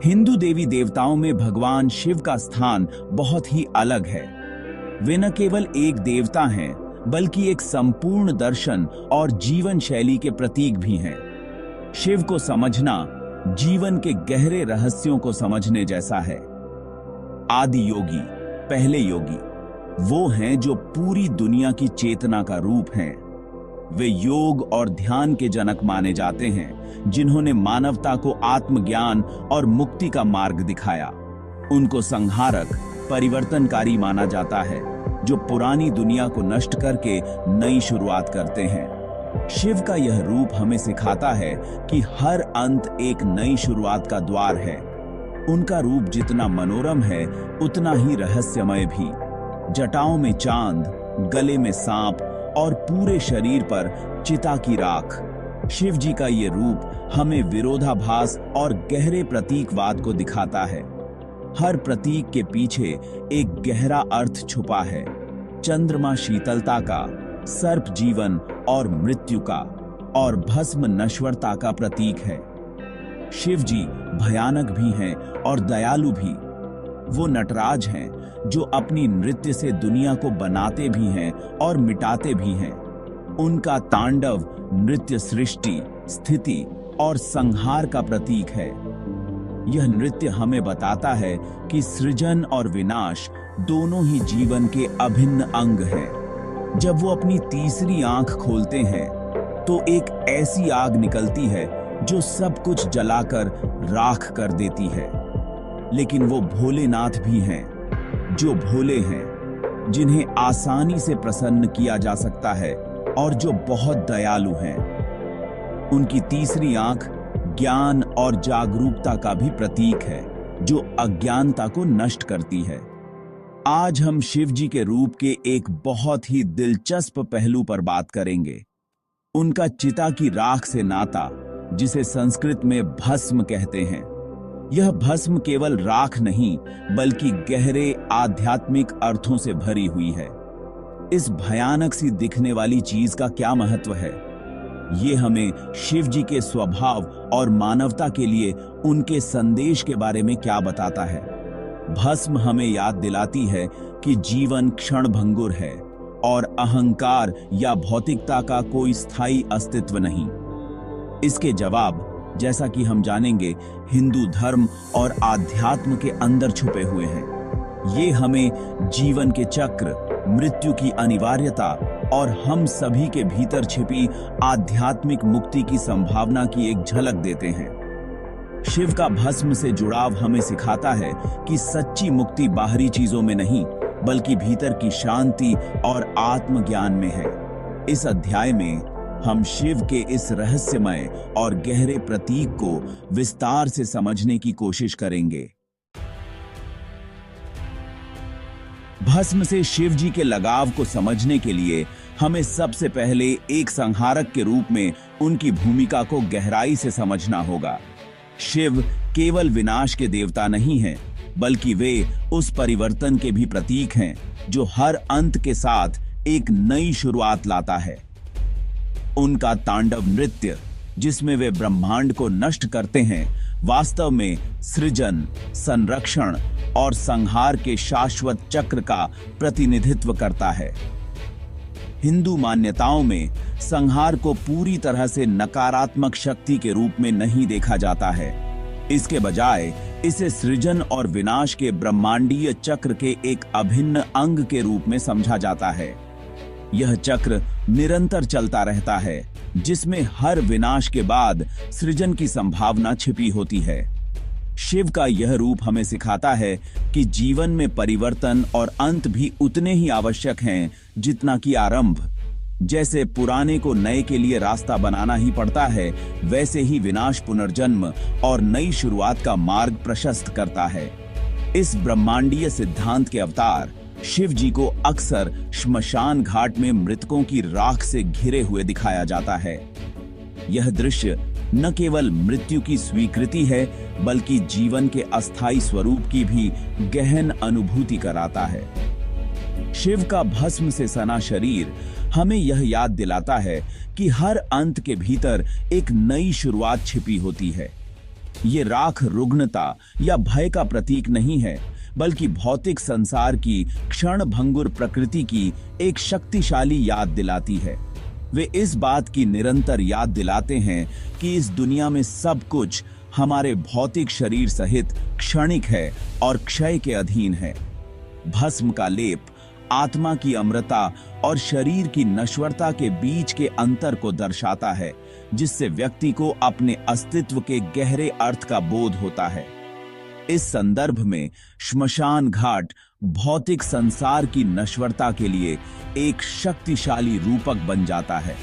हिंदू देवी देवताओं में भगवान शिव का स्थान बहुत ही अलग है। वे न केवल एक देवता हैं, बल्कि एक संपूर्ण दर्शन और जीवन शैली के प्रतीक भी हैं। शिव को समझना जीवन के गहरे रहस्यों को समझने जैसा है। आदि योगी, पहले योगी, वो हैं जो पूरी दुनिया की चेतना का रूप हैं। वे योग और ध्यान के जनक माने जाते हैं, जिन्होंने मानवता को आत्मज्ञान और मुक्ति का मार्ग दिखाया। उनको संहारक, परिवर्तनकारी माना जाता है, जो पुरानी दुनिया को नष्ट करके नई शुरुआत करते हैं। शिव का यह रूप हमें सिखाता है कि हर अंत एक नई शुरुआत का द्वार है। उनका रूप जितना मनोरम है, उतना ही रहस्यमय भी। जटाओं में चांद, गले में सांप और पूरे शरीर पर चिता की राख। शिव जी का ये रूप हमें विरोधाभास और गहरे प्रतीकवाद को दिखाता है। हर प्रतीक के पीछे एक गहरा अर्थ छुपा है। चंद्रमा शीतलता का, सर्प जीवन और मृत्यु का, और भस्म नश्वरता का प्रतीक है। शिव जी भयानक भी हैं और दयालु भी। वो नटराज हैं जो अपनी नृत्य से दुनिया को बनाते भी हैं और मिटाते भी हैं। उनका तांडव नृत्य सृष्टि, स्थिति और संहार का प्रतीक है। यह नृत्य हमें बताता है कि सृजन और विनाश दोनों ही जीवन के अभिन्न अंग हैं। जब वो अपनी तीसरी आंख खोलते हैं तो एक ऐसी आग निकलती है जो सब कुछ जलाकर राख कर देती है। लेकिन वो भोलेनाथ भी हैं, जो भोले हैं, जिन्हें आसानी से प्रसन्न किया जा सकता है और जो बहुत दयालु हैं। उनकी तीसरी आंख ज्ञान और जागरूकता का भी प्रतीक है, जो अज्ञानता को नष्ट करती है। आज हम शिव जी के रूप के एक बहुत ही दिलचस्प पहलू पर बात करेंगे। उनका चिता की राख से नाता, जिसे संस्कृत में भस्म कहते हैं। यह भस्म केवल राख नहीं, बल्कि गहरे आध्यात्मिक अर्थों से भरी हुई है। इस भयानक सी दिखने वाली चीज का क्या महत्व है? ये हमें शिव जी के स्वभाव और मानवता के लिए उनके संदेश के बारे में क्या बताता है? भस्म हमें याद दिलाती है कि जीवन क्षणभंगुर है और अहंकार या भौतिकता का कोई स्थायी अस्तित्व नहीं। इसके जवाब, जैसा कि हम जानेंगे, हिंदू धर्म और आध्यात्म के अंदर छुपे हुए हैं। ये हमें जीवन के चक्र, मृत्यु की अनिवार्यता और हम सभी के भीतर छिपी आध्यात्मिक मुक्ति की संभावना की एक झलक देते हैं। शिव का भस्म से जुड़ाव हमें सिखाता है कि सच्ची मुक्ति बाहरी चीजों में नहीं, बल्कि भीतर की शांति और आत्मज्ञान में है। इस अध्याय में हम शिव के इस रहस्यमय और गहरे प्रतीक को विस्तार से समझने की कोशिश करेंगे। भस्म से शिव जी के लगाव को समझने के लिए हमें सबसे पहले एक संहारक के रूप में उनकी भूमिका को गहराई से समझना होगा। शिव केवल विनाश के देवता नहीं हैं, बल्कि वे उस परिवर्तन के भी प्रतीक हैं जो हर अंत के साथ एक नई शुरुआत लाता है। उनका तांडव नृत्य, जिसमें वे ब्रह्मांड को नष्ट करते हैं, वास्तव में सृजन, संरक्षण और संहार के शाश्वत चक्र का प्रतिनिधित्व करता है। हिंदू मान्यताओं में संहार को पूरी तरह से नकारात्मक शक्ति के रूप में नहीं देखा जाता है। इसके बजाय इसे सृजन और विनाश के ब्रह्मांडीय चक्र के एक अभिन्न अंग के रूप में समझा जाता है। यह चक्र निरंतर चलता रहता है, जिसमें हर विनाश के बाद सृजन की संभावना छिपी होती है। शिव का यह रूप हमें सिखाता है कि जीवन में परिवर्तन और अंत भी उतने ही आवश्यक हैं जितना कि आरंभ। जैसे पुराने को नए के लिए रास्ता बनाना ही पड़ता है, वैसे ही विनाश पुनर्जन्म और नई शुरुआत का मार्ग प्रशस्त करता है। इस ब्रह्मांडीय सिद्धांत के अवतार शिव जी को अक्सर श्मशान घाट में मृतकों की राख से घिरे हुए दिखाया जाता है। यह दृश्य न केवल मृत्यु की स्वीकृति है, बल्कि जीवन के अस्थायी स्वरूप की भी गहन अनुभूति कराता है। शिव का भस्म से सना शरीर हमें यह याद दिलाता है कि हर अंत के भीतर एक नई शुरुआत छिपी होती है। ये राख रुग्णता या भय का प्रतीक नहीं है, बल्कि भौतिक संसार की क्षण भंगुर प्रकृति की एक शक्तिशाली याद दिलाती है। वे इस बात की निरंतर याद दिलाते हैं कि इस दुनिया में सब कुछ हमारे भौतिक शरीर सहित क्षणिक है और क्षय के अधीन है। भस्म का लेप आत्मा की अमरता और शरीर की नश्वरता के बीच के अंतर को दर्शाता है, जिससे व्यक्ति को अपने अस्तित्व के गहरे अर्थ का बोध होता है। इस संदर्भ में श्मशान घाट भौतिक संसार की नश्वरता के लिए एक शक्तिशाली रूपक बन जाता है।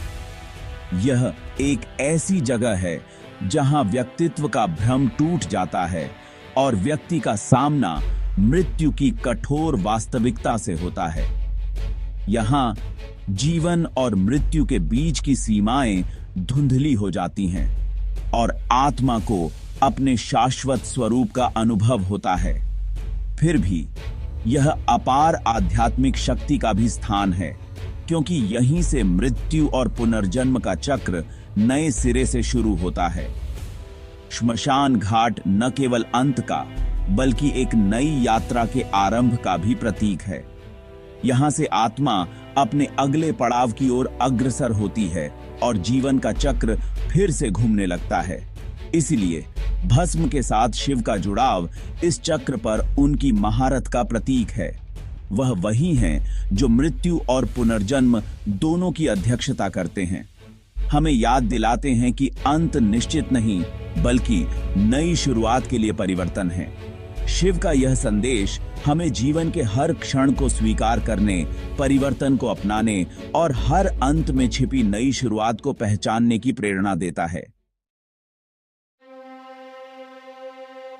यह एक ऐसी जगह है जहां व्यक्तित्व का भ्रम टूट जाता है और व्यक्ति का सामना मृत्यु की कठोर वास्तविकता से होता है। यहां जीवन और मृत्यु के बीच की सीमाएं धुंधली हो जाती हैं और आत्मा को अपने शाश्वत स्वरूप का अनुभव होता है। फिर भी यह अपार आध्यात्मिक शक्ति का भी स्थान है, क्योंकि यहीं से मृत्यु और पुनर्जन्म का चक्र नए सिरे से शुरू होता है। श्मशान घाट न केवल अंत का, बल्कि एक नई यात्रा के आरंभ का भी प्रतीक है। यहां से आत्मा अपने अगले पड़ाव की ओर अग्रसर होती है और जीवन का चक्र फिर से घूमने लगता है। इसलिए भस्म के साथ शिव का जुड़ाव इस चक्र पर उनकी महारत का प्रतीक है। वह वही हैं जो मृत्यु और पुनर्जन्म दोनों की अध्यक्षता करते हैं, हमें याद दिलाते हैं कि अंत निश्चित नहीं, बल्कि नई शुरुआत के लिए परिवर्तन है। शिव का यह संदेश हमें जीवन के हर क्षण को स्वीकार करने, परिवर्तन को अपनाने और हर अंत में छिपी नई शुरुआत को पहचानने की प्रेरणा देता है।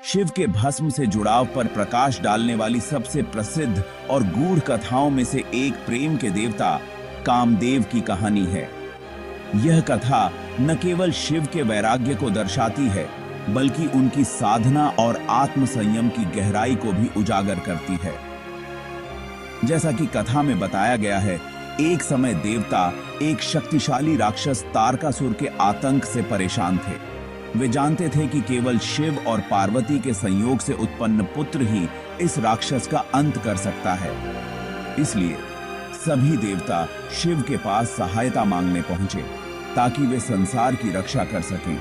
शिव के भस्म से जुड़ाव पर प्रकाश डालने वाली सबसे प्रसिद्ध और गूढ़ कथाओं में से एक प्रेम के देवता कामदेव की कहानी है। यह कथा न केवल शिव के वैराग्य को दर्शाती है, बल्कि उनकी साधना और आत्म संयम की गहराई को भी उजागर करती है। जैसा कि कथा में बताया गया है, एक समय देवता एक शक्तिशाली राक्षस तारकासुर के आतंक से परेशान थे। वे जानते थे कि केवल शिव और पार्वती के संयोग से उत्पन्न पुत्र ही इस राक्षस का अंत कर सकता है। इसलिए सभी देवता शिव के पास सहायता मांगने पहुंचे ताकि वे संसार की रक्षा कर सकें।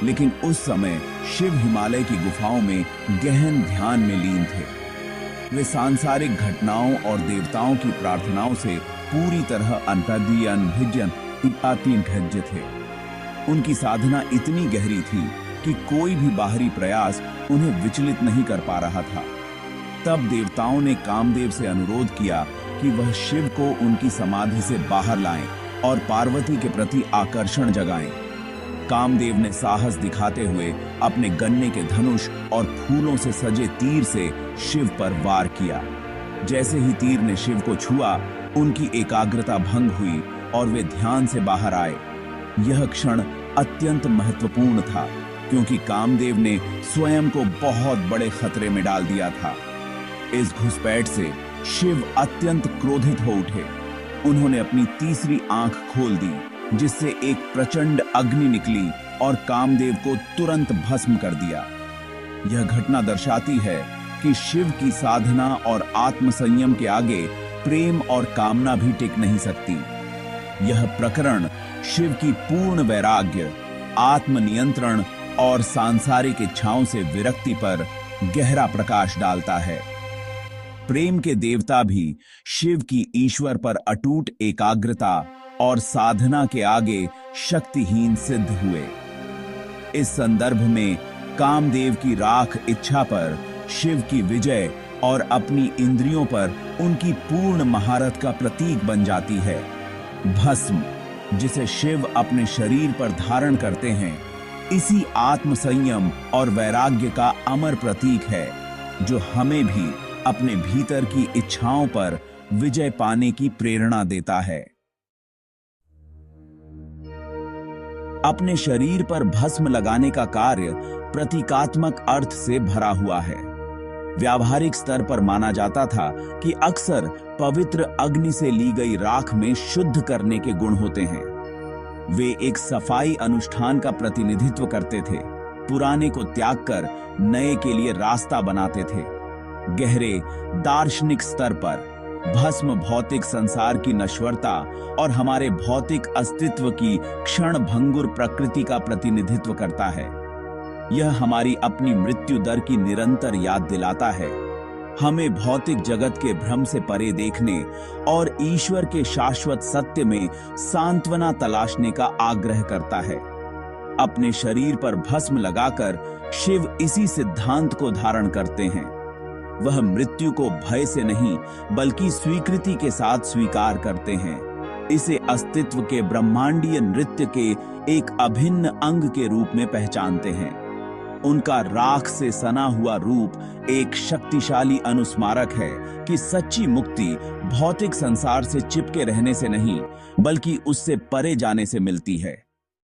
लेकिन उस समय शिव हिमालय की गुफाओं में गहन ध्यान में लीन थे। वे सांसारिक घटनाओं और देवताओं की प्रार्थनाओं से पूरी तरह अनभिज्ञ थे। उनकी साधना इतनी गहरी थी कि कोई भी बाहरी प्रयास उन्हें विचलित नहीं कर पा रहा था। तब देवताओं ने कामदेव से अनुरोध किया कि वह शिव को उनकी समाधि से बाहर लाएं और पार्वती के प्रति आकर्षण जगाएं। कामदेव ने साहस दिखाते हुए अपने गन्ने के धनुष और फूलों से सजे तीर से शिव पर वार किया। जैसे ही तीर ने शिव को छुआ, उनकी एकाग्रता भंग हुई और वे ध्यान से बाहर आए। यह क्षण अत्यंत महत्वपूर्ण था, क्योंकि कामदेव ने स्वयं को बहुत बड़े खतरे में डाल दिया था। इस घुसपैठ से शिव अत्यंत क्रोधित हो उठे। उन्होंने अपनी तीसरी आंख खोल दी, जिससे एक प्रचंड अग्नि निकली और कामदेव को तुरंत भस्म कर दिया। यह घटना दर्शाती है कि शिव की साधना और आत्म संयम के आगे प्रेम और कामना भी टिक नहीं सकती। यह प्रकरण शिव की पूर्ण वैराग्य, आत्मनियंत्रण और सांसारिक इच्छाओं से विरक्ति पर गहरा प्रकाश डालता है। प्रेम के देवता भी शिव की ईश्वर पर अटूट एकाग्रता और साधना के आगे शक्तिहीन सिद्ध हुए। इस संदर्भ में कामदेव की राख इच्छा पर शिव की विजय और अपनी इंद्रियों पर उनकी पूर्ण महारत का प्रतीक बन जाती है। भस्म, जिसे शिव अपने शरीर पर धारण करते हैं, इसी आत्म संयम और वैराग्य का अमर प्रतीक है, जो हमें भी अपने भीतर की इच्छाओं पर विजय पाने की प्रेरणा देता है। अपने शरीर पर भस्म लगाने का कार्य प्रतीकात्मक अर्थ से भरा हुआ है। व्यावहारिक स्तर पर माना जाता था कि अक्सर पवित्र अग्नि से ली गई राख में शुद्ध करने के गुण होते हैं। वे एक सफाई अनुष्ठान का प्रतिनिधित्व करते थे। पुराने को त्याग कर नए के लिए रास्ता बनाते थे। गहरे दार्शनिक स्तर पर भस्म भौतिक संसार की नश्वरता और हमारे भौतिक अस्तित्व की क्षण भंगुर प्रकृति का प्रतिनिधित्व करता है। यह हमारी अपनी मृत्यु दर की निरंतर याद दिलाता है, हमें भौतिक जगत के भ्रम से परे देखने और ईश्वर के शाश्वत सत्य में सांत्वना तलाशने का आग्रह करता है। अपने शरीर पर भस्म लगाकर शिव इसी सिद्धांत को धारण करते हैं। वह मृत्यु को भय से नहीं बल्कि स्वीकृति के साथ स्वीकार करते हैं, इसे अस्तित्व के ब्रह्मांडीय नृत्य के एक अभिन्न अंग के रूप में पहचानते हैं। उनका राख से सना हुआ रूप एक शक्तिशाली अनुस्मारक है कि सच्ची मुक्ति भौतिक संसार से चिपके रहने से नहीं बल्कि उससे परे जाने से मिलती है।